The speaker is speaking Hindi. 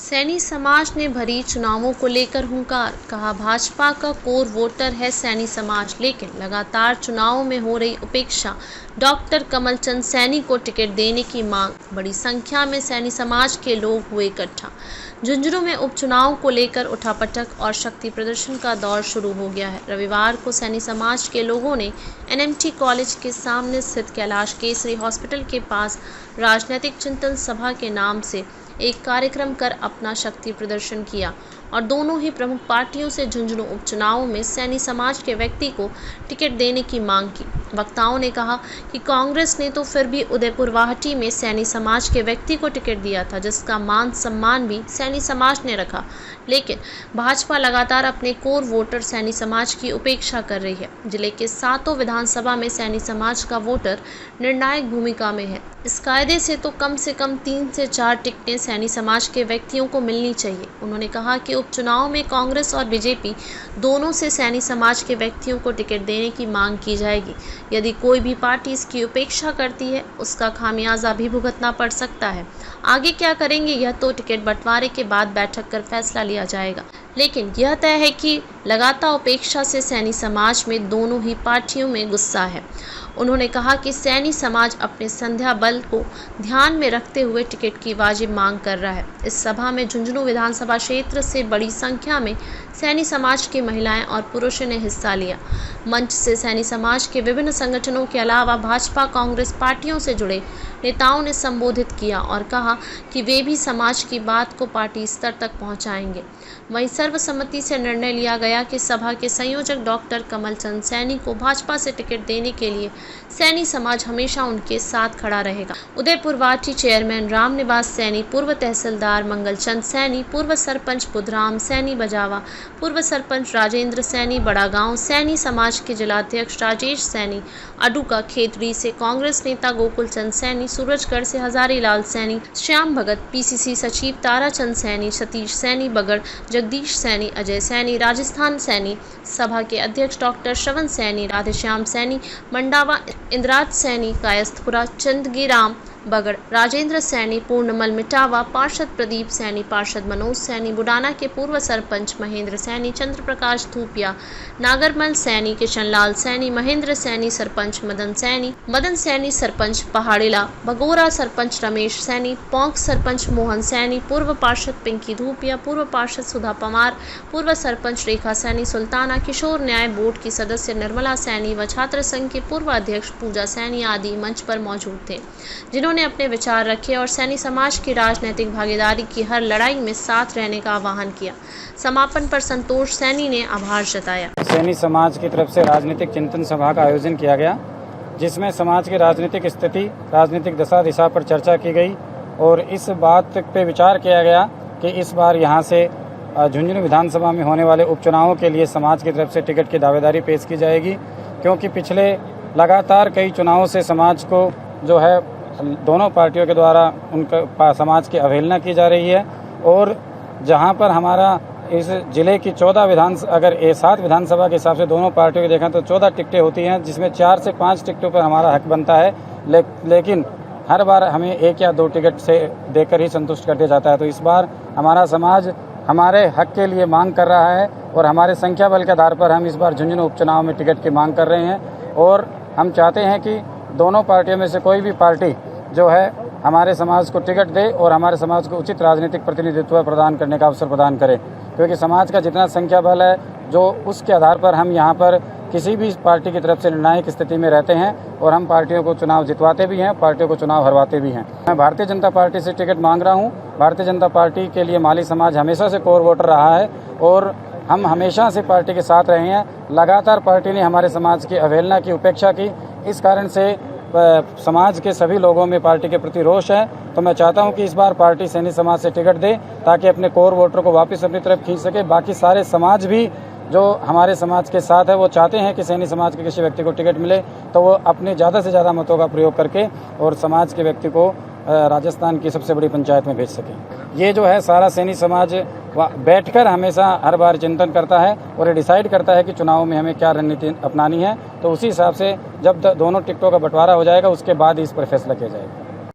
सैनी समाज ने भरी चुनावों को लेकर हुंकार, कहा भाजपा का कोर वोटर है सैनी समाज, लेकिन लगातार चुनावों में हो रही उपेक्षा। डॉक्टर कमल चंद सैनी को टिकट देने की मांग, बड़ी संख्या में सैनी समाज के लोग हुए इकट्ठा। झुंझुनू में उपचुनाव को लेकर उठापटक और शक्ति प्रदर्शन का दौर शुरू हो गया है। रविवार को सैनी समाज के लोगों ने एनएमटी कॉलेज के सामने स्थित कैलाश केसरी हॉस्पिटल के पास राजनीतिक चिंतन सभा के नाम से एक कार्यक्रम कर अपना शक्ति प्रदर्शन किया और दोनों ही प्रमुख पार्टियों से झुंझुनू उपचुनाव में सैनी समाज के व्यक्ति को टिकट देने की मांग की। वक्ताओं ने कहा कि कांग्रेस ने तो फिर भी उदयपुर वाहटी में सैनी समाज के व्यक्ति को टिकट दिया था, जिसका मान सम्मान भी सैनी समाज ने रखा, लेकिन भाजपा लगातार अपने कोर वोटर सैनी समाज की उपेक्षा कर रही है। जिले के 7 विधानसभा में सैनी समाज का वोटर निर्णायक भूमिका में है। इस कायदे से कम 3 से 4 टिकटें सैनी समाज के व्यक्तियों को मिलनी चाहिए। उन्होंने कहा कि उपचुनाव में कांग्रेस और बीजेपी दोनों से सैनी समाज के व्यक्तियों को टिकट देने की मांग की जाएगी। यदि कोई भी पार्टी इसकी उपेक्षा करती है, उसका खामियाजा भी भुगतना पड़ सकता है। आगे क्या करेंगे यह तो टिकट बंटवारे के बाद बैठक कर फैसला लिया जाएगा, लेकिन यह तय है कि लगातार उपेक्षा से सैनी समाज में दोनों ही पार्टियों में गुस्सा है। उन्होंने कहा कि सैनी समाज अपने संख्या बल को ध्यान में रखते हुए टिकट की वाजिब मांग कर रहा है। इस सभा में झुंझुनू विधानसभा क्षेत्र से बड़ी संख्या में सैनी समाज की महिलाएं और पुरुषों ने हिस्सा लिया। मंच से सैनी समाज के विभिन्न संगठनों के अलावा भाजपा कांग्रेस पार्टियों से जुड़े नेताओं ने संबोधित किया और कहा कि वे भी समाज की बात को पार्टी स्तर तक पहुंचाएंगे। वहीं सर्वसम्मति से निर्णय लिया गया कि सभा के संयोजक डॉक्टर कमल चंद सैनी को भाजपा से टिकट देने के लिए सैनी समाज हमेशा उनके साथ खड़ा रहेगा। उदयपुर वाटी चेयरमैन रामनिवास सैनी, पूर्व तहसीलदार मंगलचंद सैनी, पूर्व सरपंच बुधराम सैनी बजावा, पूर्व सरपंच राजेंद्र सैनी बड़ा गांव, सैनी समाज के जिलाध्यक्ष राजेश सैनी, अडुका खेतड़ी से कांग्रेस नेता गोकुल चंद सैनी, सूरजगढ़ से हजारी लाल सैनी, श्याम भगत, पीसीसी सचिव ताराचंद सैनी, सतीश सैनी बगड़, जगदीश सैनी, अजय सैनी, राजस्थान सैनी, सभा के अध्यक्ष डॉक्टर श्रवण सैनी, राधेश्याम सैनी, मंडावा, इंद्राज सैनी, कायस्थपुरा, चंदगीराम बगड़, राजेंद्र सैनी, पूर्णमल मिटावा, पार्षद प्रदीप सैनी, पार्षद मनोज सैनी, बुडाना के पूर्व सरपंच महेंद्र सैनी, चंद्र प्रकाश थूपिया, नागरमल सैनी, किशनलाल सैनी, महेंद्र सैनी, सरपंच मदन सैनी, सरपंच पहाड़िला, भगोरा सरपंच रमेश सैनी, पोंक सरपंच मोहन सैनी, पूर्व पार्षद पिंकी धूपिया, पूर्व पार्षद सुधा पवार, पूर्व सरपंच रेखा सैनी सुल्ताना, किशोर न्याय बोर्ड की सदस्य निर्मला सैनी व छात्र संघ के पूर्व अध्यक्ष पूजा सैनी आदि मंच पर मौजूद थे, जिन्होंने अपने विचार रखे और सैनी समाज की राजनीतिक भागीदारी की हर लड़ाई में साथ रहने का आह्वान किया। समापन पर संतोष सैनी ने आभार जताया। सैनी समाज की तरफ से राजनीतिक चिंतन सभा का आयोजन किया गया, जिसमें समाज की राजनीतिक स्थिति, राजनीतिक दशा दिशा पर चर्चा की गई और इस बात पे विचार किया गया कि इस बार यहाँ से झुंझुनू विधानसभा में होने वाले उपचुनावों के लिए समाज की तरफ से टिकट की दावेदारी पेश की जाएगी, क्योंकि पिछले लगातार कई चुनावों से समाज को जो है दोनों पार्टियों के द्वारा उनका समाज की अवहेलना की जा रही है। और जहां पर हमारा इस जिले की 7 विधानसभा के हिसाब से दोनों पार्टियों के देखें तो 14 टिकटें होती हैं, जिसमें 4 से 5 टिकटों पर हमारा हक बनता है, लेकिन हर बार हमें 1 या 2 टिकट से देकर ही संतुष्ट कर दिया जाता है। तो इस बार हमारा समाज हमारे हक के लिए मांग कर रहा है और हमारे संख्या बल के आधार पर हम इस बार झुंझुनू उपचुनाव में टिकट की मांग कर रहे हैं और हम चाहते हैं कि दोनों पार्टियों में से कोई भी पार्टी जो है हमारे समाज को टिकट दे और हमारे समाज को उचित राजनीतिक प्रतिनिधित्व प्रदान करने का अवसर प्रदान करे, क्योंकि समाज का जितना संख्या बल है जो उसके आधार पर हम यहाँ पर किसी भी पार्टी की तरफ से निर्णायक स्थिति में रहते हैं और हम पार्टियों को चुनाव जितवाते भी हैं, पार्टियों को चुनाव हरवाते भी हैं। मैं भारतीय जनता पार्टी से टिकट मांग रहा हूँ। भारतीय जनता पार्टी के लिए माली समाज हमेशा से कोर वोटर रहा है और हम हमेशा से पार्टी के साथ रहे हैं। लगातार पार्टी ने हमारे समाज की अवहेलना की, उपेक्षा की, इस कारण से समाज के सभी लोगों में पार्टी के प्रति रोष है। तो मैं चाहता हूं कि इस बार पार्टी सैनी समाज से टिकट दे ताकि अपने कोर वोटर को वापस अपनी तरफ खींच सके। बाकी सारे समाज भी जो हमारे समाज के साथ है वो चाहते हैं कि सैनी समाज के किसी व्यक्ति को टिकट मिले, तो वो अपने ज़्यादा से ज़्यादा मतों का प्रयोग करके और समाज के व्यक्ति को राजस्थान की सबसे बड़ी पंचायत में भेज सके। ये जो है सारा सैनी समाज बैठकर हमेशा हर बार चिंतन करता है और ये डिसाइड करता है कि चुनाव में हमें क्या रणनीति अपनानी है। तो उसी हिसाब से जब दोनों टिकटों का बंटवारा हो जाएगा उसके बाद इस पर फैसला किया जाएगा।